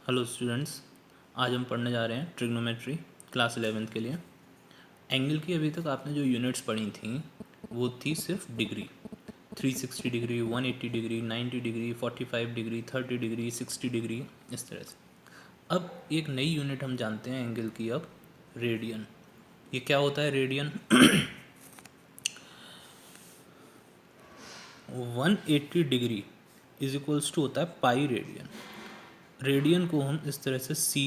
Hello students, आज हम पढ़ने जा रहे हैं ट्रिग्नोमेट्री क्लास 11th के लिए। एंगल की अभी तक आपने जो यूनिट्स पढ़ी थी वो थी सिर्फ degree, 360 degree, 180 degree, 90 degree, 45 degree, 30 degree, 60 degree, इस तरह से। अब एक नई यूनिट हम जानते हैं एंगल की, अब रेडियन। ये क्या होता है radian? 180 degree is equals to होता है पाई रेडियन। रेडियन को हम इस तरह से सी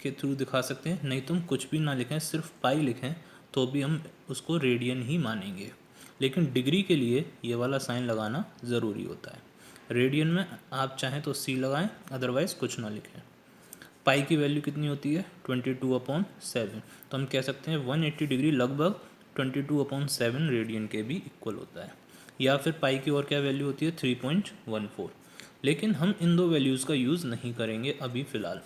के थ्रू दिखा सकते हैं, नहीं तो हम कुछ भी ना लिखें, सिर्फ पाई लिखें तो भी हम उसको रेडियन ही मानेंगे। लेकिन डिग्री के लिए ये वाला साइन लगाना ज़रूरी होता है। रेडियन में आप चाहें तो सी लगाएं, अदरवाइज़ कुछ ना लिखें। पाई की वैल्यू कितनी होती है? 22/7। तो हम कह सकते हैं 180 डिग्री लगभग 22/7 रेडियन के भी इक्वल होता है। या फिर पाई की और क्या वैल्यू होती है? 3.14। लेकिन हम इन दो वैल्यूज़ का यूज़ नहीं करेंगे अभी फ़िलहाल।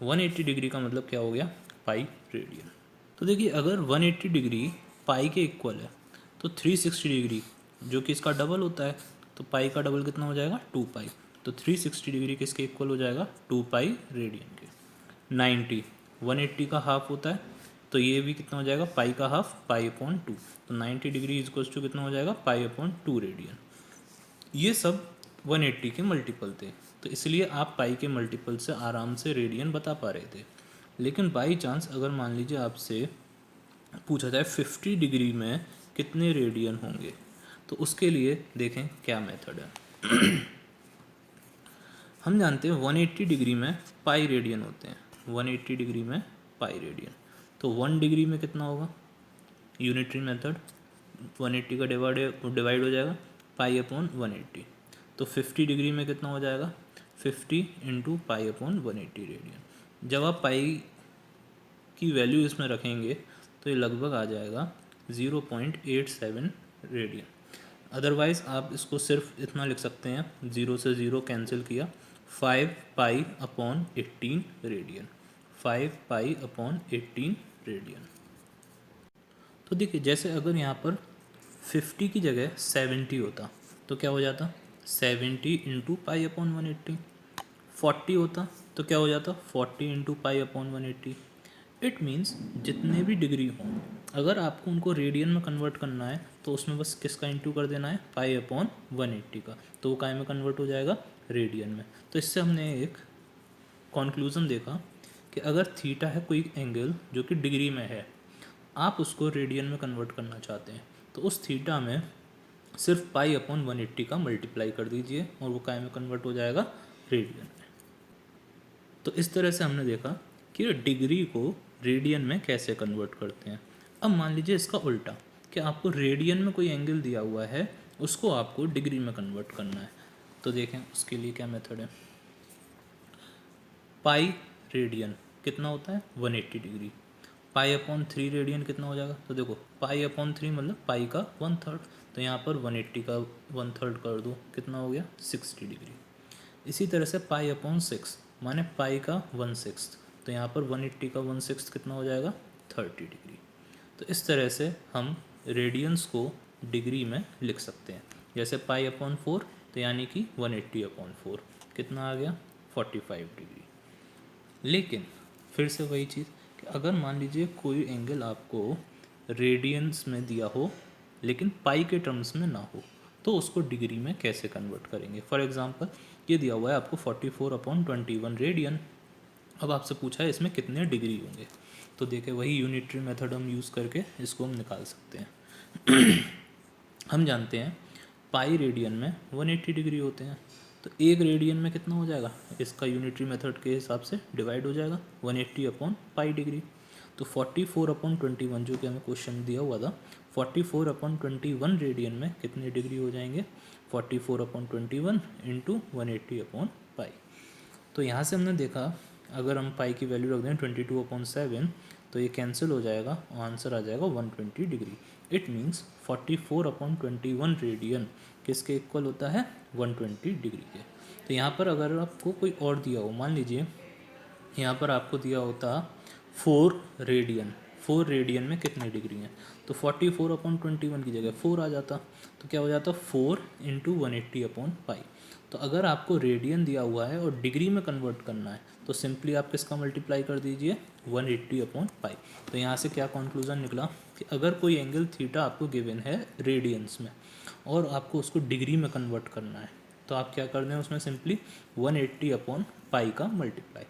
180 डिग्री का मतलब क्या हो गया? Pi radian. तो देखिए, अगर 180 डिग्री पाई के इक्वल है तो 360 डिग्री जो कि इसका डबल होता है, तो पाई का डबल कितना हो जाएगा? 2 पाई। तो 360 डिग्री किसके इक्वल हो जाएगा? 2 पाई रेडियन के। 90 180 का हाफ होता है, तो ये भी कितना हो जाएगा? पाई का हाफ, पाई/2। तो 90 डिग्री इक्वल्स टू कितना हो जाएगा? पाई/2 रेडियन। ये सब 180 के मल्टीपल थे, तो इसलिए आप पाई के मल्टीपल से आराम से रेडियन बता पा रहे थे। लेकिन बाई चांस अगर मान लीजिए आपसे पूछा जाए 50 डिग्री में कितने रेडियन होंगे, तो उसके लिए देखें क्या मेथड है। हम जानते हैं 180 डिग्री में पाई रेडियन होते हैं। 180 डिग्री में पाई रेडियन, तो 1 डिग्री में कितना होगा? यूनिटरी मेथड, 180 का डिवाइड हो जाएगा पाई/180। तो 50 डिग्री में कितना हो जाएगा? 50 इंटू पाई/180 रेडियन। जब आप पाई की वैल्यू इसमें रखेंगे तो ये लगभग आ जाएगा 0.87 रेडियन। अदरवाइज़ आप इसको सिर्फ इतना लिख सकते हैं, 0 से 0 कैंसिल किया, 5 पाई/18 रेडियन। 5 पाई/18 रेडियन। तो देखिए, जैसे अगर यहाँ पर 50 की जगह 70 होता तो क्या हो जाता? 70 इंटू पाई/180। 40 होता तो क्या हो जाता? 40 इंटू पाई/180। इट मीन्स जितने भी डिग्री हों, अगर आपको उनको रेडियन में कन्वर्ट करना है तो उसमें बस किसका इंटू कर देना है? पाई/180 का। तो वो काय में कन्वर्ट हो जाएगा? रेडियन में। तो इससे हमने एक कॉन्क्लूज़न देखा कि अगर थीटा है कोई एंगल जो कि डिग्री में है, आप उसको रेडियन में कन्वर्ट करना चाहते हैं, तो उस थीटा में सिर्फ पाई/180 का मल्टीप्लाई कर दीजिए और वो काय में कन्वर्ट हो जाएगा? रेडियन में। तो इस तरह से हमने देखा कि डिग्री को रेडियन में कैसे कन्वर्ट करते हैं। अब मान लीजिए इसका उल्टा, कि आपको रेडियन में कोई एंगल दिया हुआ है, उसको आपको डिग्री में कन्वर्ट करना है। तो देखें उसके लिए क्या मेथड है। पाई रेडियन कितना होता है? 180 डिग्री। पाई/3 रेडियन कितना हो जाएगा? तो देखो, पाई/3 मतलब पाई का 1/3। तो यहाँ पर 180 का 1/3 कर दो, कितना हो गया? 60 डिग्री। इसी तरह से पाई/6 माने पाई का 1/6। तो यहाँ पर 180 का 1/6 कितना हो जाएगा? 30 डिग्री। तो इस तरह से हम रेडियंस को डिग्री में लिख सकते हैं। जैसे पाई/4 तो यानी कि 180/4 कितना आ गया? 45 डिग्री। लेकिन फिर से वही चीज़ कि अगर मान लीजिए कोई एंगल आपको रेडियंस में दिया हो लेकिन पाई के टर्म्स में ना हो, तो उसको डिग्री में कैसे कन्वर्ट करेंगे। फॉर एग्जांपल ये दिया हुआ है आपको 44/21 रेडियन। अब आपसे पूछा है इसमें कितने डिग्री होंगे, तो देखिए वही यूनिटरी मेथड हम यूज़ करके इसको हम निकाल सकते हैं। हम जानते हैं पाई रेडियन में 180 डिग्री होते हैं, तो एक रेडियन में कितना हो जाएगा? इसका यूनिटरी मेथड के हिसाब से डिवाइड हो जाएगा 180/पाई डिग्री। तो 44/21 जो कि हमें क्वेश्चन दिया हुआ था, 44/21 रेडियन में कितने डिग्री हो जाएंगे? 44/21 इंटू 180/पाई। तो यहाँ से हमने देखा अगर हम पाई की वैल्यू रख दें 22/7 तो ये कैंसिल हो जाएगा और आंसर आ जाएगा 120 डिग्री। इट मीन्स 44/21 रेडियन किसके इक्वल होता है? 120 डिग्री के। तो यहाँ पर अगर आपको कोई और दिया हो, मान लीजिए यहाँ पर आपको दिया होता 4 रेडियन। 4 रेडियन में कितने डिग्री हैं? तो 44/21 की जगह 4 आ जाता, तो क्या हो जाता? 4 इंटू 180/पाई। तो अगर आपको रेडियन दिया हुआ है और डिग्री में कन्वर्ट करना है तो सिंपली आप किसका मल्टीप्लाई कर दीजिए 180/पाई। तो यहाँ से क्या कंक्लूजन निकला कि अगर कोई एंगल थीटा आपको गिवन है रेडियंस में और आपको उसको डिग्री में कन्वर्ट करना है तो आप क्या कर दें उसमें सिंपली 180/पाई का मल्टीप्लाई।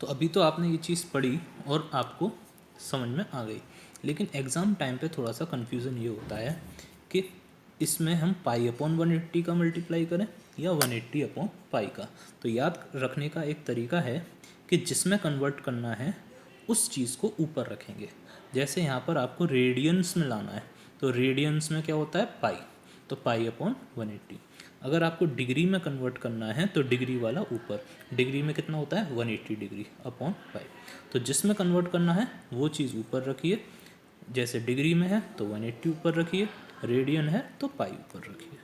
तो अभी तो आपने ये चीज़ पढ़ी और आपको समझ में आ गई, लेकिन एग्ज़ाम टाइम पे थोड़ा सा कन्फ्यूज़न ये होता है कि इसमें हम पाई/180 का मल्टीप्लाई करें या 180/पाई का। तो याद रखने का एक तरीका है कि जिसमें कन्वर्ट करना है उस चीज़ को ऊपर रखेंगे। जैसे यहाँ पर आपको रेडियंस में लाना है तो रेडियंस में क्या होता है पाई, तो पाई/180। अगर आपको डिग्री में कन्वर्ट करना है तो डिग्री वाला ऊपर, डिग्री में कितना होता है 180°/पाई। तो जिसमें कन्वर्ट करना है वो चीज़ ऊपर रखिए, जैसे डिग्री में है तो 180 ऊपर रखिए, रेडियन है तो पाई ऊपर रखिए।